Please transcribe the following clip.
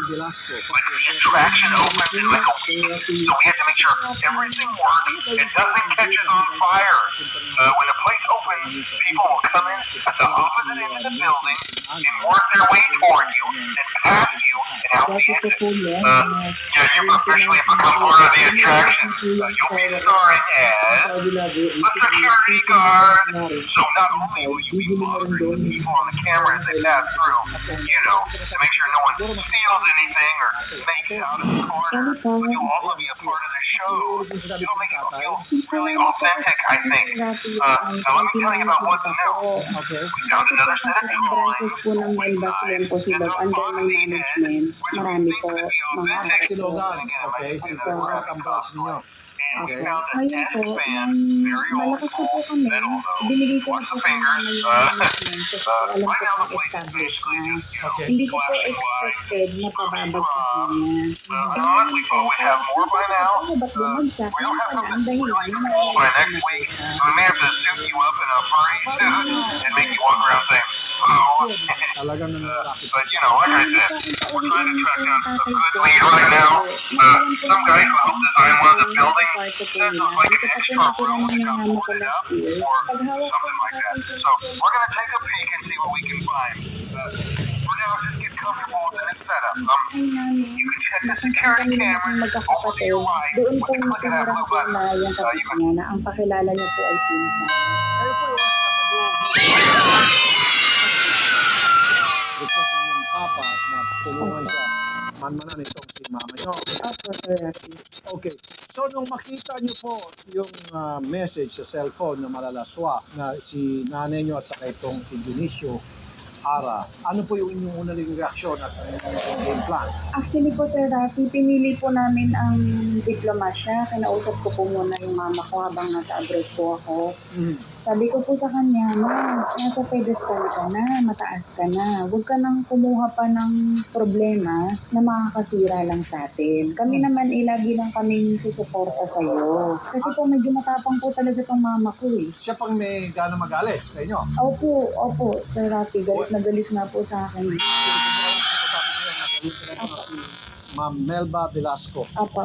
Velasco. But the extraction opens in like a week, so we have to make sure everything works and nothing catches on fire. When the place opens, people will come in at the opposite end of the building and work their way toward you and past you and out the exit. Yeah, you've officially become part of the attraction. You'll be starring as the security guard. So not only will you be monitoring the people on the camera as they pass through, to make sure no one steals anything or makes out in the corner, but you'll also be a part of the show. It'll make it feel really authentic, I think. Now let me tell you about what's new. Okay. We found another set of drawings po ng Melba po and Silog the under fun my needed, management. which we Marami think po could be mga authentic. Silogan. Again, I'm Okay, using siguro the at ang branch ninyo. and we Okay. found a Ngayon desk po, fan, nung very old malakas na po school, kami, metal though. binigay ko na Watch po the sa fingers. mga management kasi po alam Right ko now po the place is established basically na. just, Okay. Hindi ko po flashing lights, expected na pababagsak niya. I honestly thought we'd have more by now. Ba't bumagsak? We'll have Wala, ang something dahilan really na cool by next week. We may have to suit you up in a furry suit and make you walk around saying, oh. Talagang nanlalaki. But like I said, we're trying to track down a good lead right now. Some guy who helped design one of the buildings says it was like an extra room that got boarded up or something like that. So we're gonna take a peek and see what we can find. For now, just get comfortable with the new setup. You can check the security cameras over to your right Doon with po the click of that blue button. na yung kapit niya na ang pakilala niya po ay pinsan. Kayo po yung request ng yung papa na tulungan siya manmanan itong si mama nyo. Opo, Sir Rafi. Okay. So, nung makita nyo po yung message sa cellphone na malalaswa na si nanay nyo at saka itong si Dionisio Ara, ano po yung inyong unang reaksyon at ano yung game plan? Actually po, Sir Rafi, pinili po namin ang diplomasya. Kinausap ko po muna yung mama ko habang nasa abroad po ako. Sabi ko po sa kanya, ma, nasa pedestal ka na, mataas ka na. Huwag ka nang kumuha pa ng problema na makakasira lang sa atin. Kami naman, lagi lang kaming susuporta sa'yo. Kasi po medyo matapang po talaga tong mama ko eh. Siya pang may gana magalit sa inyo. Opo, Sir Rafi, galit na galit na po sa akin. Ma'am Melba Velasco. Opo.